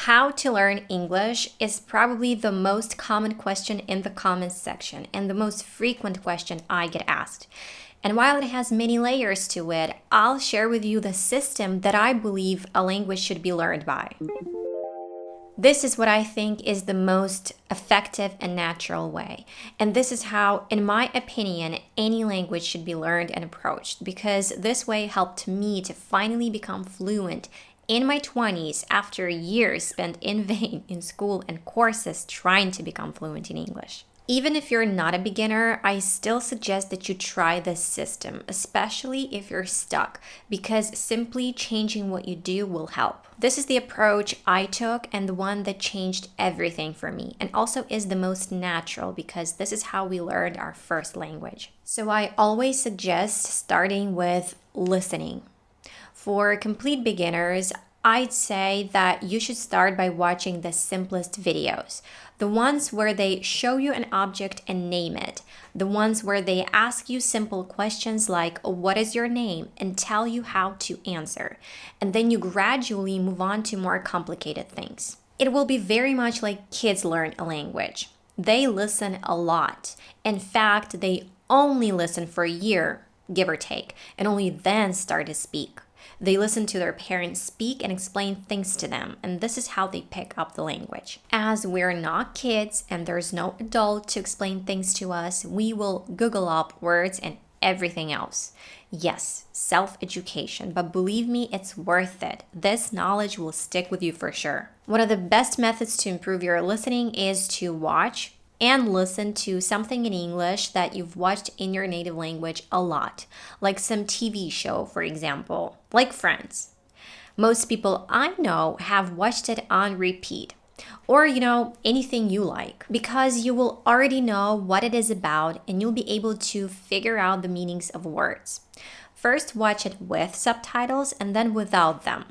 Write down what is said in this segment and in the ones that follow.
How to learn English is probably the most common question in the comments section and the most frequent question I get asked. And while it has many layers to it, I'll share with you the system that I believe a language should be learned by. This is what I think is the most effective and natural way. And this is how, in my opinion, any language should be learned and approached, because this way helped me to finally become fluent in my 20s after years spent in vain in school and courses trying to become fluent in English. Even if you're not a beginner, I still suggest that you try this system, especially if you're stuck, because simply changing what you do will help. This is the approach I took and the one that changed everything for me, and also is the most natural because this is how we learned our first language. So I always suggest starting with listening. For complete beginners, I'd say that you should start by watching the simplest videos. The ones where they show you an object and name it. The ones where they ask you simple questions like, what is your name? And tell you how to answer. And then you gradually move on to more complicated things. It will be very much like kids learn a language. They listen a lot. In fact, they only listen for a year, give or take, and only then start to speak. They listen to their parents speak and explain things to them, and this is how they pick up the language. As we're not kids and there's no adult to explain things to us, we will Google up words and everything else. Yes, self-education, but believe me, it's worth it. This knowledge will stick with you for sure. One of the best methods to improve your listening is to watch and listen to something in English that you've watched in your native language a lot, like some TV show, for example, like Friends. Most people I know have watched it on repeat, or anything you like, because you will already know what it is about and you'll be able to figure out the meanings of words. First, watch it with subtitles and then without them.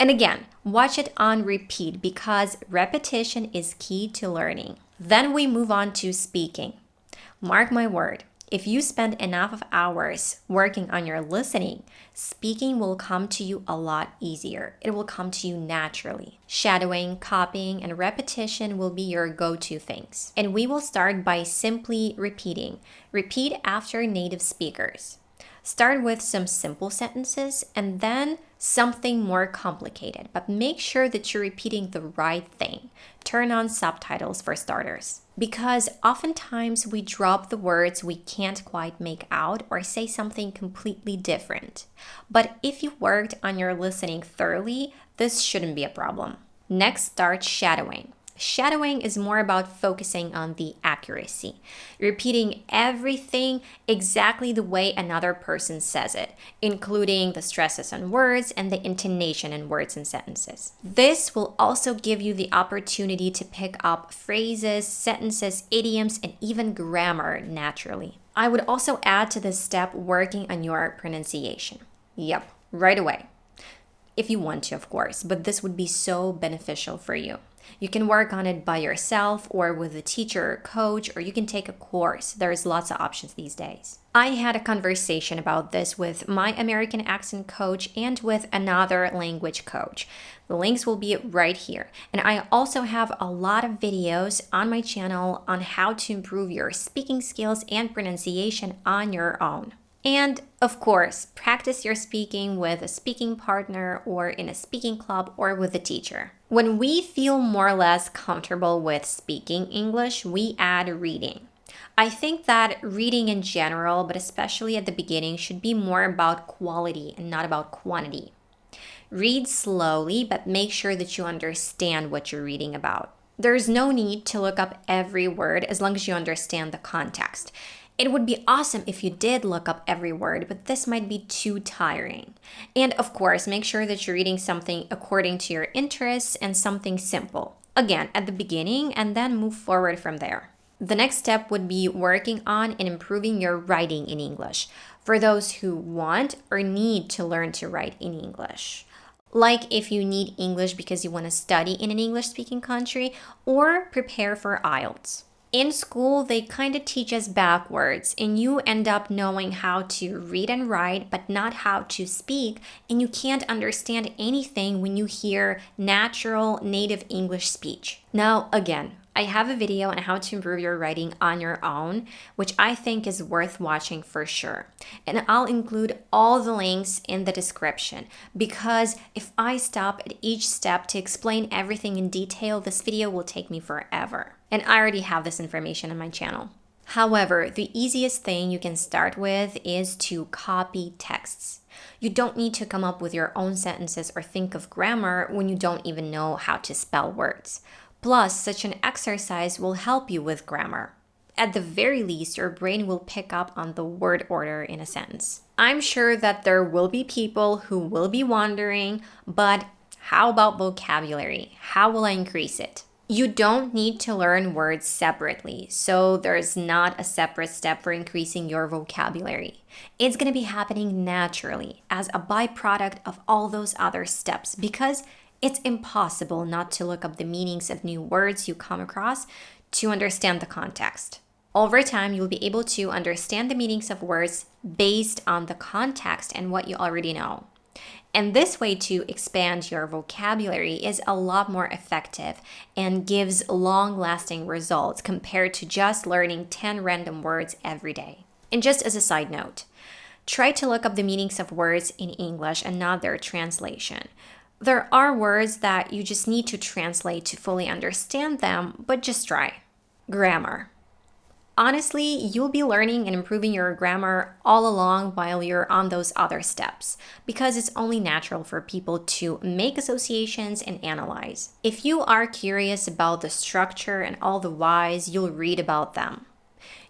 And again, watch it on repeat because repetition is key to learning. Then we move on to speaking. Mark my word, if you spend enough of hours working on your listening, speaking will come to you a lot easier. It will come to you naturally. Shadowing, copying, and repetition will be your go-to things. And we will start by simply repeating. Repeat after native speakers. Start with some simple sentences and then something more complicated, but make sure that you're repeating the right thing. Turn on subtitles for starters, because oftentimes we drop the words we can't quite make out or say something completely different. But if you worked on your listening thoroughly, this shouldn't be a problem. Next, start shadowing. Shadowing is more about focusing on the accuracy, repeating everything exactly the way another person says it, including the stresses on words and the intonation in words and sentences. This will also give you the opportunity to pick up phrases, sentences, idioms, and even grammar naturally. I would also add to this step working on your pronunciation. Yep, right away. If you want to, of course, but this would be so beneficial for you. You can work on it by yourself or with a teacher or coach, or you can take a course. There's lots of options these days. I had a conversation about this with my American accent coach and with another language coach. The links will be right here. And I also have a lot of videos on my channel on how to improve your speaking skills and pronunciation on your own. And of course, practice your speaking with a speaking partner or in a speaking club or with a teacher. When we feel more or less comfortable with speaking English, we add reading. I think that reading in general, but especially at the beginning, should be more about quality and not about quantity. Read slowly, but make sure that you understand what you're reading about. There's no need to look up every word as long as you understand the context. It would be awesome if you did look up every word, but this might be too tiring. And of course, make sure that you're reading something according to your interests and something simple. Again, at the beginning, and then move forward from there. The next step would be working on and improving your writing in English for those who want or need to learn to write in English. Like if you need English because you want to study in an English-speaking country or prepare for IELTS. In school, they kind of teach us backwards, and you end up knowing how to read and write, but not how to speak, and you can't understand anything when you hear natural native English speech. Now, again, I have a video on how to improve your writing on your own, which I think is worth watching for sure. And I'll include all the links in the description because if I stop at each step to explain everything in detail, this video will take me forever. And I already have this information on my channel. However, the easiest thing you can start with is to copy texts. You don't need to come up with your own sentences or think of grammar when you don't even know how to spell words. Plus, such an exercise will help you with grammar. At the very least, your brain will pick up on the word order in a sentence. I'm sure that there will be people who will be wondering, but how about vocabulary? How will I increase it? You don't need to learn words separately, so there's not a separate step for increasing your vocabulary. It's going to be happening naturally as a byproduct of all those other steps because it's impossible not to look up the meanings of new words you come across to understand the context. Over time, you'll be able to understand the meanings of words based on the context and what you already know. And this way to expand your vocabulary is a lot more effective and gives long-lasting results compared to just learning 10 random words every day. And just as a side note, try to look up the meanings of words in English and not their translation. There are words that you just need to translate to fully understand them, but just try. Grammar. Honestly, you'll be learning and improving your grammar all along while you're on those other steps, because it's only natural for people to make associations and analyze. If you are curious about the structure and all the whys, you'll read about them.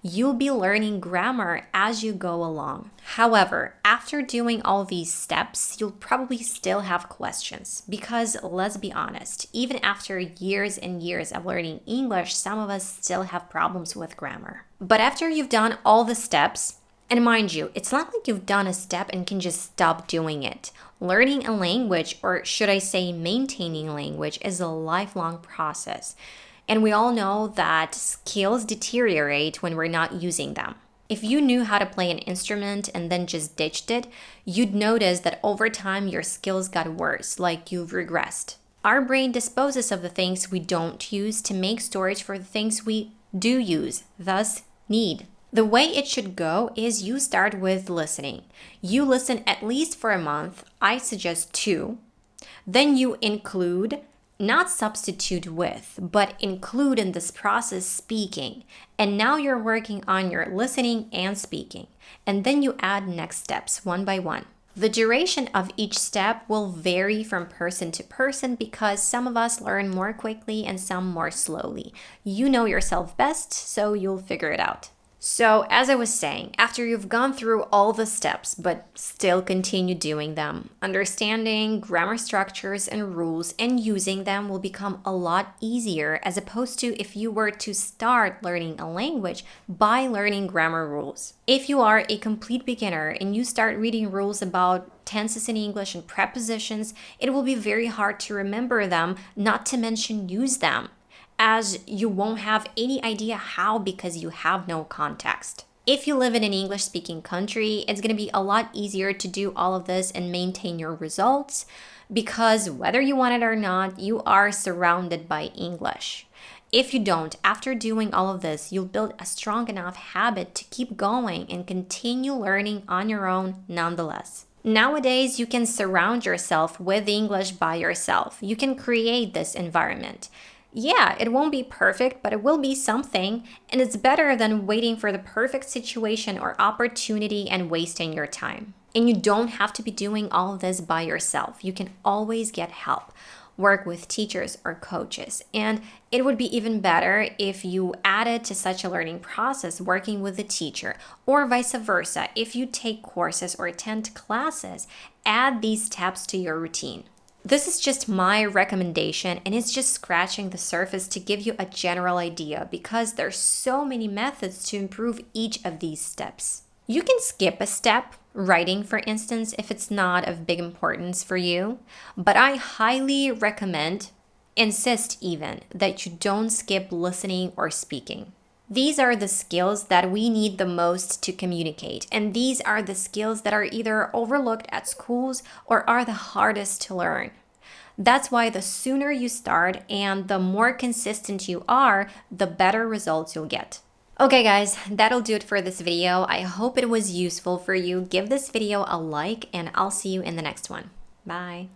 You'll be learning grammar as you go along. However, after doing all these steps, you'll probably still have questions because let's be honest, even after years and years of learning English, some of us still have problems with grammar. But after you've done all the steps, and mind you, it's not like you've done a step and can just stop doing it. Learning a language, or should I say maintaining language, is a lifelong process. And we all know that skills deteriorate when we're not using them. If you knew how to play an instrument and then just ditched it, you'd notice that over time your skills got worse, like you've regressed. Our brain disposes of the things we don't use to make storage for the things we do use, thus need. The way it should go is you start with listening. You listen at least for a month, I suggest 2. Then you include, not substitute with, but include in this process speaking. And now you're working on your listening and speaking. And then you add next steps one by one. The duration of each step will vary from person to person because some of us learn more quickly and some more slowly. You know yourself best, so you'll figure it out. So, as I was saying, after you've gone through all the steps, but still continue doing them, understanding grammar structures and rules and using them will become a lot easier as opposed to if you were to start learning a language by learning grammar rules. If you are a complete beginner and you start reading rules about tenses in English and prepositions, it will be very hard to remember them, not to mention use them, as you won't have any idea how because you have no context. If you live in an English-speaking country, it's going to be a lot easier to do all of this and maintain your results because whether you want it or not, you are surrounded by English. If you don't, after doing all of this, you'll build a strong enough habit to keep going and continue learning on your own nonetheless. Nowadays, you can surround yourself with English by yourself. You can create this environment. Yeah, it won't be perfect, but it will be something, and it's better than waiting for the perfect situation or opportunity and wasting your time. And you don't have to be doing all of this by yourself. You can always get help, work with teachers or coaches, and it would be even better if you added to such a learning process working with a teacher, or vice versa. If you take courses or attend classes, add these steps to your routine. This is just my recommendation and it's just scratching the surface to give you a general idea because there's so many methods to improve each of these steps. You can skip a step, writing for instance, if it's not of big importance for you, but I highly recommend, insist even, that you don't skip listening or speaking. These are the skills that we need the most to communicate, and these are the skills that are either overlooked at schools or are the hardest to learn. That's why the sooner you start and the more consistent you are, the better results you'll get. Okay guys, that'll do it for this video. I hope it was useful for you. Give this video a like and I'll see you in the next one. Bye.